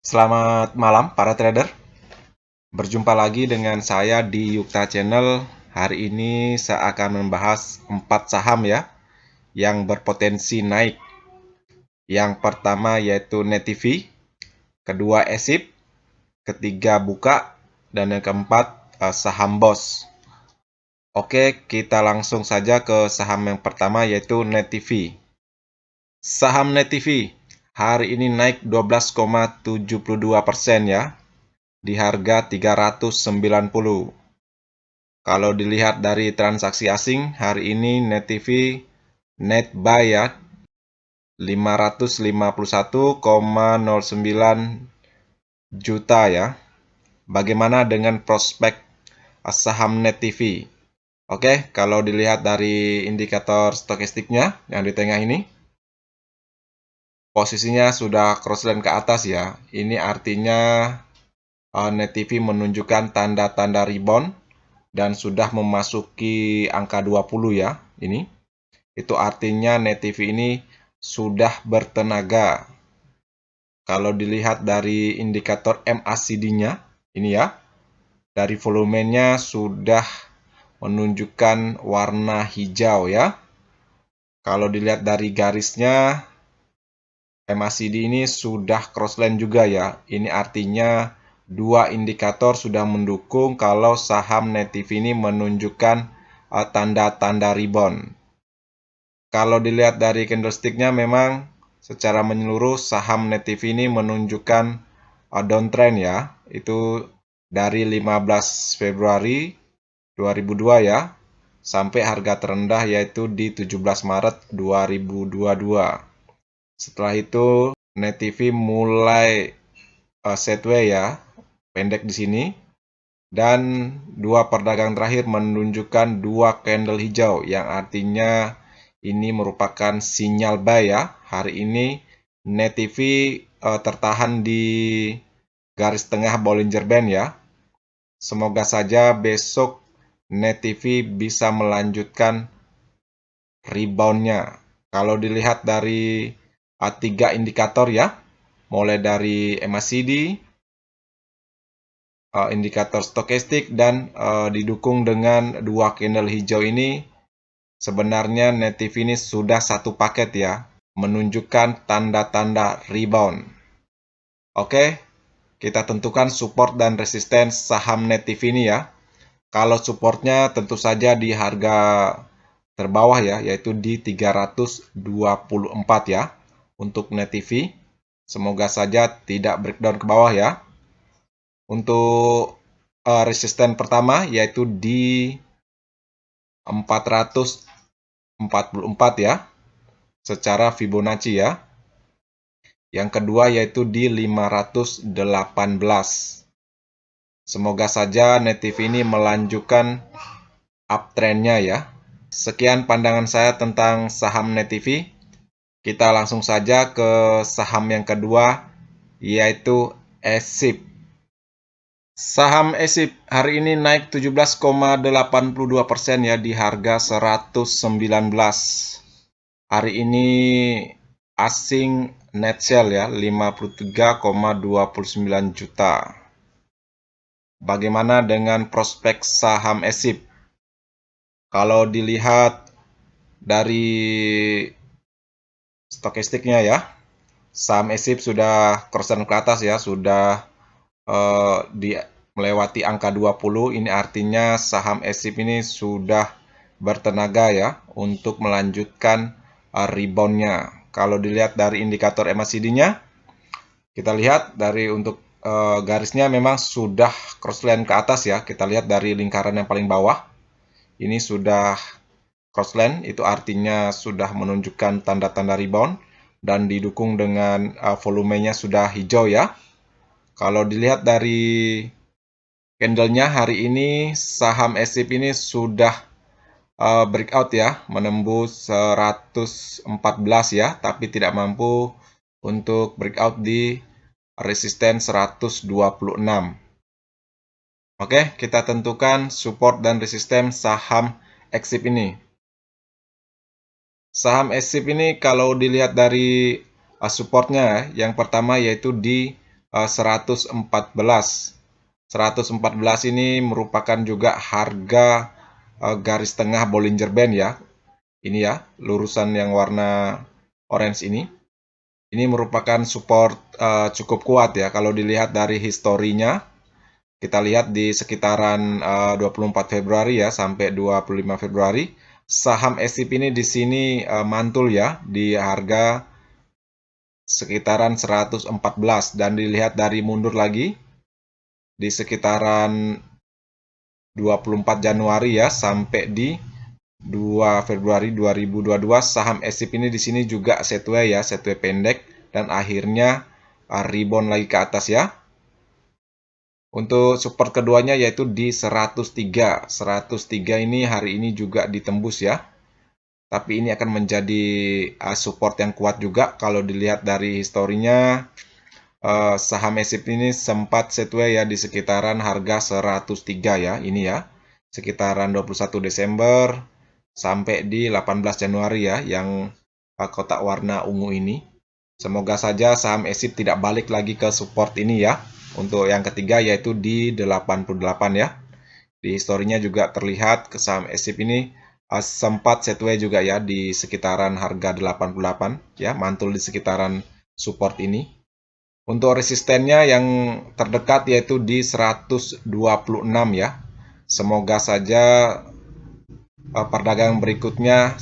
Selamat malam para trader. Berjumpa lagi dengan saya di Yukta Channel. Hari ini saya akan membahas 4 saham ya yang berpotensi naik. Yang pertama yaitu NetTV, kedua ESIP, ketiga Buka, dan yang keempat saham BOS. Oke, kita langsung saja ke saham yang pertama yaitu NetTV. Saham NetTV hari ini naik 12,72% ya, di harga 390. Kalau dilihat dari transaksi asing, hari ini NetTV net buy ya 551,09 juta ya. Bagaimana dengan prospek saham NetTV? Oke, kalau dilihat dari indikator stokastiknya yang di tengah ini, posisinya sudah crossline ke atas ya. Ini artinya NetTV menunjukkan tanda-tanda rebound dan sudah memasuki angka 20 ya. Itu artinya NetTV ini sudah bertenaga. Kalau dilihat dari indikator MACD-nya, ini ya, dari volumenya sudah menunjukkan warna hijau ya. Kalau dilihat dari garisnya, MACD ini sudah crossline juga ya. Ini artinya dua indikator sudah mendukung kalau saham NetTV ini menunjukkan tanda-tanda rebound. Kalau dilihat dari candlestick-nya memang secara menyeluruh saham NetTV ini menunjukkan downtrend ya. Itu dari 15 Februari 2002 ya sampai harga terendah yaitu di 17 Maret 2022. Setelah itu NetTV mulai sideways ya, pendek di sini. Dan dua perdagangan terakhir menunjukkan dua candle hijau yang artinya ini merupakan sinyal buy ya. Hari ini NetTV tertahan di garis tengah Bollinger Band ya. Semoga saja besok NetTV bisa melanjutkan reboundnya. Kalau dilihat dari tiga indikator ya, mulai dari MACD, indikator stokastik, dan didukung dengan dua candle hijau ini, sebenarnya NetTV ini sudah satu paket ya, menunjukkan tanda-tanda rebound. Oke, kita tentukan support dan resisten saham NetTV ini ya. Kalau supportnya tentu saja di harga terbawah ya, yaitu di 324 ya untuk NetTV. Semoga saja tidak breakdown ke bawah ya. Untuk resisten pertama yaitu di 444 ya, secara Fibonacci ya. Yang kedua yaitu di 518. Semoga saja NetTV ini melanjutkan uptrendnya ya. Sekian pandangan saya tentang saham NetTV. Kita langsung saja ke saham yang kedua yaitu ESIP. Saham ESIP hari ini naik 17,82% ya di harga 119. Hari ini asing net sell ya 53,29 juta. Bagaimana dengan prospek saham ESIP? Kalau dilihat dari stokastiknya ya, saham ESIP sudah crossline ke atas ya, sudah melewati angka 20. Ini artinya saham ESIP ini sudah bertenaga ya untuk melanjutkan reboundnya. Kalau dilihat dari indikator MACD-nya, kita lihat dari untuk garisnya memang sudah crossline ke atas ya. Kita lihat dari lingkaran yang paling bawah, ini sudah crossline, itu artinya sudah menunjukkan tanda-tanda rebound dan didukung dengan volumenya sudah hijau ya. Kalau dilihat dari candlenya hari ini saham ESIP ini sudah breakout ya, menembus 114 ya, tapi tidak mampu untuk breakout di resisten 126. Oke, kita tentukan support dan resisten saham ESIP ini. Saham ESIP ini kalau dilihat dari supportnya, yang pertama yaitu di 114. 114 ini merupakan juga harga garis tengah Bollinger Band ya. Ini ya, lurusan yang warna orange ini. Ini merupakan support cukup kuat ya. Kalau dilihat dari historinya, kita lihat di sekitaran 24 Februari ya sampai 25 Februari, saham SIP ini di sini mantul ya di harga sekitaran 114, dan dilihat dari mundur lagi di sekitaran 24 Januari ya sampai di 2 Februari 2022, saham SIP ini di sini juga sideways ya, sideways pendek, dan akhirnya rebound lagi ke atas ya. Untuk support keduanya yaitu di 103. 103 ini hari ini juga ditembus ya. Tapi ini akan menjadi support yang kuat juga kalau dilihat dari historinya. Saham SIP ini sempat sideways ya di sekitaran harga 103 ya, ini ya. Sekitaran 21 Desember sampai di 18 Januari ya, yang kotak warna ungu ini. Semoga saja saham SIP tidak balik lagi ke support ini ya. Untuk yang ketiga yaitu di 88 ya. Di historinya juga terlihat ke saham SIP ini sempat sideways juga ya di sekitaran harga 88 ya, mantul di sekitaran support ini. Untuk resistennya yang terdekat yaitu di 126 ya. Semoga saja perdagangan berikutnya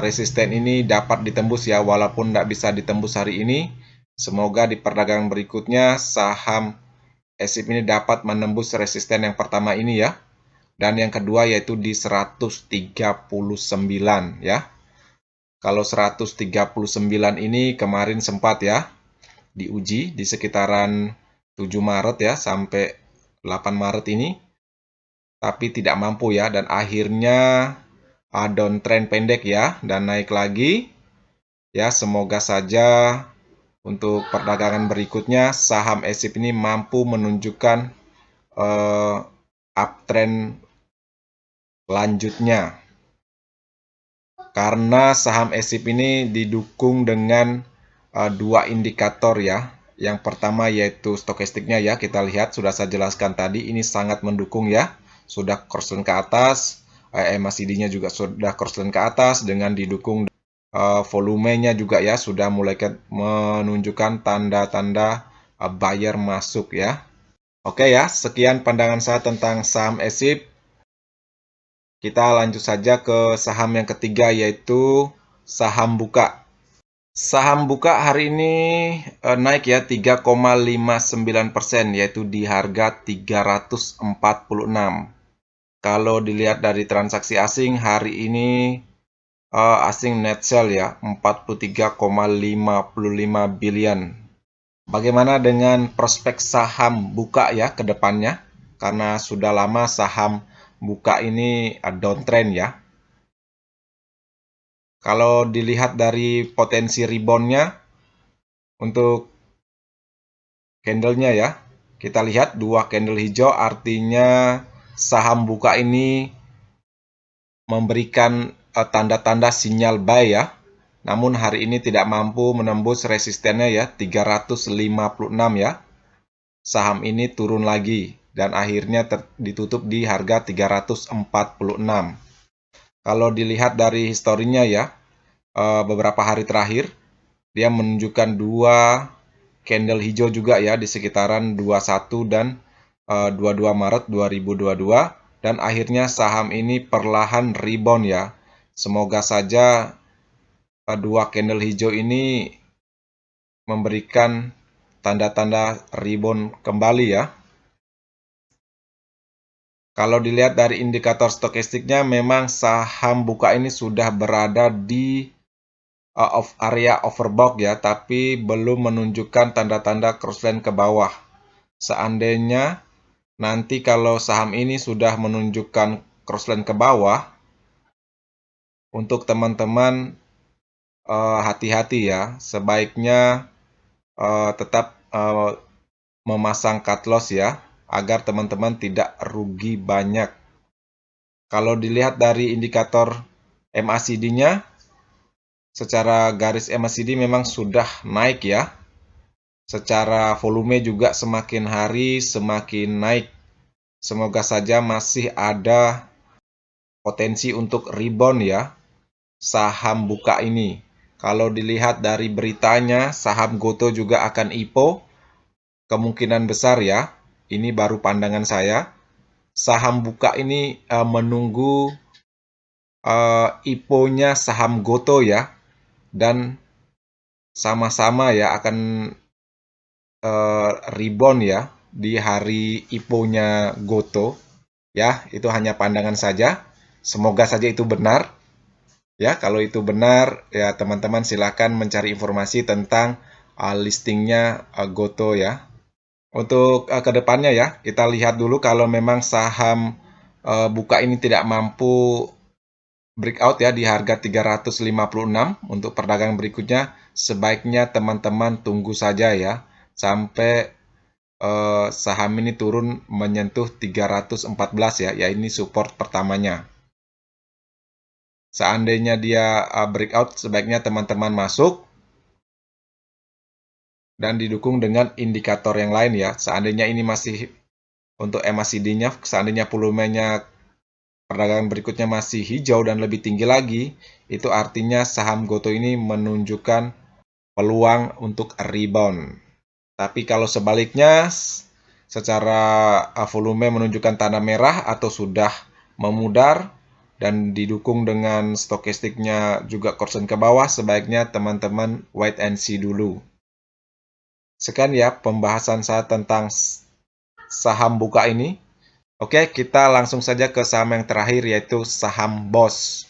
resisten ini dapat ditembus ya, walaupun tidak bisa ditembus hari ini. Semoga di perdagangan berikutnya saham SIP ini dapat menembus resisten yang pertama ini ya. Dan yang kedua yaitu di 139 ya. Kalau 139 ini kemarin sempat ya diuji di sekitaran 7 Maret ya sampai 8 Maret ini, tapi tidak mampu ya, dan akhirnya downtrend pendek ya dan naik lagi ya. Semoga saja untuk perdagangan berikutnya saham SIP ini mampu menunjukkan uptrend lanjutnya, karena saham SIP ini didukung dengan dua indikator ya. Yang pertama yaitu stokastiknya ya, kita lihat sudah saya jelaskan tadi, ini sangat mendukung ya, sudah crossline ke atas, MACD-nya juga sudah crossline ke atas, dengan didukung volumenya juga ya, sudah mulai menunjukkan tanda-tanda buyer masuk ya. Oke ya, sekian pandangan saya tentang saham SIP. Kita lanjut saja ke saham yang ketiga yaitu saham Buka. Saham Buka hari ini naik ya 3,59%, yaitu di harga 346. Kalau dilihat dari transaksi asing hari ini asing net sell ya 43,55 billion. Bagaimana dengan prospek saham Buka ya ke depannya? Karena sudah lama saham Buka ini downtrend ya. Kalau dilihat dari potensi reboundnya untuk candlenya ya, kita lihat dua candle hijau, artinya saham Buka ini memberikan tanda-tanda sinyal buy ya. Namun hari ini tidak mampu menembus resistennya ya, 356 ya. Saham ini turun lagi dan akhirnya ditutup di harga 346. Kalau dilihat dari historinya ya, beberapa hari terakhir dia menunjukkan dua candle hijau juga ya di sekitaran 21 dan 22 Maret 2022, dan akhirnya saham ini perlahan rebound ya. Semoga saja dua candle hijau ini memberikan tanda-tanda rebound kembali ya. Kalau dilihat dari indikator stokastiknya, memang saham Buka ini sudah berada di area overbought ya, tapi belum menunjukkan tanda-tanda crossline ke bawah. Seandainya nanti kalau saham ini sudah menunjukkan crossline ke bawah, untuk teman-teman hati-hati ya, sebaiknya tetap memasang cut loss ya, agar teman-teman tidak rugi banyak. Kalau dilihat dari indikator MACD-nya, secara garis MACD memang sudah naik ya. Secara volume juga semakin hari semakin naik. Semoga saja masih ada potensi untuk rebound ya saham buka ini. Kalau dilihat dari beritanya, saham Goto juga akan IPO. Kemungkinan besar ya, ini baru pandangan saya. Saham buka ini menunggu IPO-nya saham Goto ya. Dan sama-sama ya akan rebound ya di hari IPO-nya Goto. Ya, itu hanya pandangan saja. Semoga saja itu benar. Ya, kalau itu benar, ya teman-teman silakan mencari informasi tentang listingnya Goto ya. Untuk kedepannya ya, kita lihat dulu kalau memang saham buka ini tidak mampu breakout ya di harga 356 untuk perdagangan berikutnya, sebaiknya teman-teman tunggu saja ya sampai saham ini turun menyentuh 314 ya ini support pertamanya. Seandainya dia breakout, sebaiknya teman-teman masuk dan didukung dengan indikator yang lain ya. Seandainya ini masih untuk MACD-nya, seandainya volumenya perdagangan berikutnya masih hijau dan lebih tinggi lagi, itu artinya saham Goto ini menunjukkan peluang untuk rebound. Tapi kalau sebaliknya, secara volume menunjukkan tanda merah atau sudah memudar, dan didukung dengan stokastiknya juga korsen ke bawah, sebaiknya teman-teman wait and see dulu. Sekian ya pembahasan saya tentang saham buka ini. Oke, kita langsung saja ke saham yang terakhir yaitu saham BOS.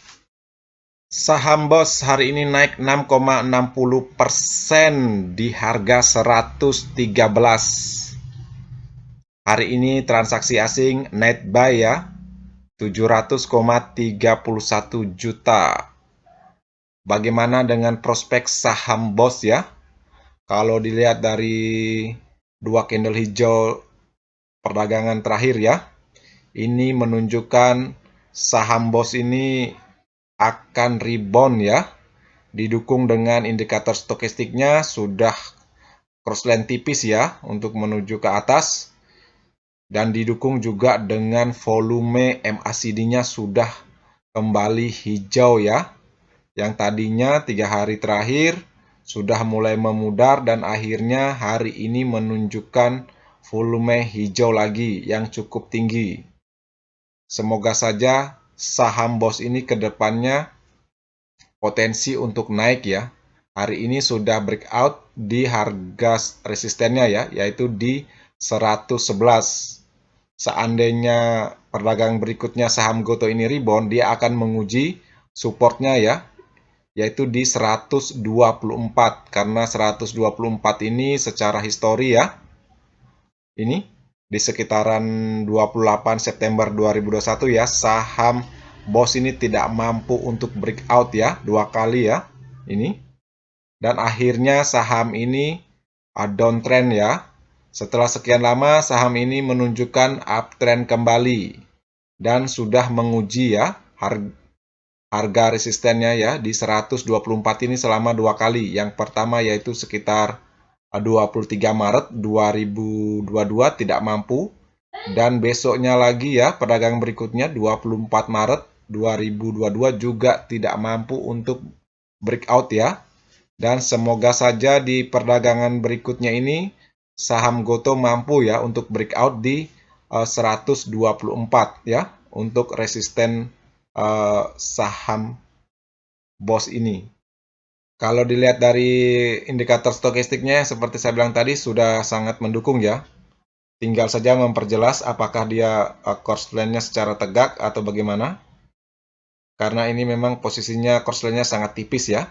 Saham BOS hari ini naik 6,60% di harga 113. Hari ini transaksi asing net buy ya, 700,31 juta. Bagaimana dengan prospek saham BOS ya? Kalau dilihat dari dua candle hijau perdagangan terakhir ya, ini menunjukkan saham BOS ini akan rebound ya, didukung dengan indikator stokastiknya sudah crossline tipis ya untuk menuju ke atas, dan didukung juga dengan volume MACD-nya sudah kembali hijau ya, yang tadinya 3 hari terakhir sudah mulai memudar dan akhirnya hari ini menunjukkan volume hijau lagi yang cukup tinggi. Semoga saja saham BOS ini ke depannya potensi untuk naik ya. Hari ini sudah breakout di harga resistennya ya, yaitu di 111. Seandainya perdagangan berikutnya saham Goto ini rebound, dia akan menguji supportnya ya, yaitu di 124, karena 124 ini secara histori ya, ini di sekitaran 28 September 2021 ya, saham BOS ini tidak mampu untuk breakout ya, 2 kali ya, ini. Dan akhirnya saham ini downtrend ya. Setelah sekian lama saham ini menunjukkan uptrend kembali dan sudah menguji ya harga resistennya ya di 124 ini selama 2 kali. Yang pertama yaitu sekitar 23 Maret 2022 tidak mampu, dan besoknya lagi ya perdagangan berikutnya 24 Maret 2022 juga tidak mampu untuk breakout ya. Dan semoga saja di perdagangan berikutnya ini saham Goto mampu ya untuk breakout di 124 ya untuk resisten saham BOS ini. Kalau dilihat dari indikator stokastiknya seperti saya bilang tadi sudah sangat mendukung ya. Tinggal saja memperjelas apakah dia crossline-nya secara tegak atau bagaimana. Karena ini memang posisinya crossline-nya sangat tipis ya.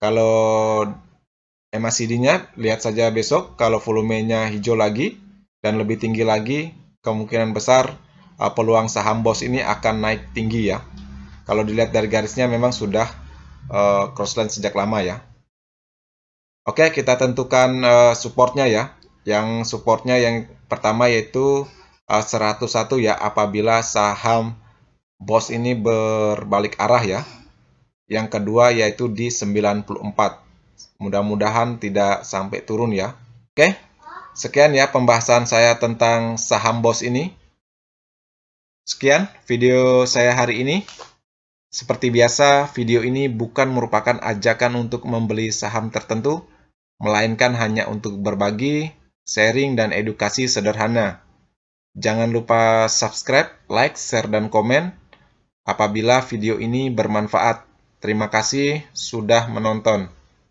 Kalau MACD-nya lihat saja besok, kalau volumenya hijau lagi dan lebih tinggi lagi, kemungkinan besar peluang saham BOS ini akan naik tinggi ya. Kalau dilihat dari garisnya memang sudah crossline sejak lama ya. Oke, kita tentukan supportnya ya. Yang supportnya yang pertama yaitu 101 ya, apabila saham BOS ini berbalik arah ya. Yang kedua yaitu di 94. Mudah-mudahan tidak sampai turun ya. Oke, sekian ya pembahasan saya tentang saham BOS ini. Sekian video saya hari ini. Seperti biasa, video ini bukan merupakan ajakan untuk membeli saham tertentu, melainkan hanya untuk berbagi, sharing, dan edukasi sederhana. Jangan lupa subscribe, like, share, dan komen apabila video ini bermanfaat. Terima kasih sudah menonton.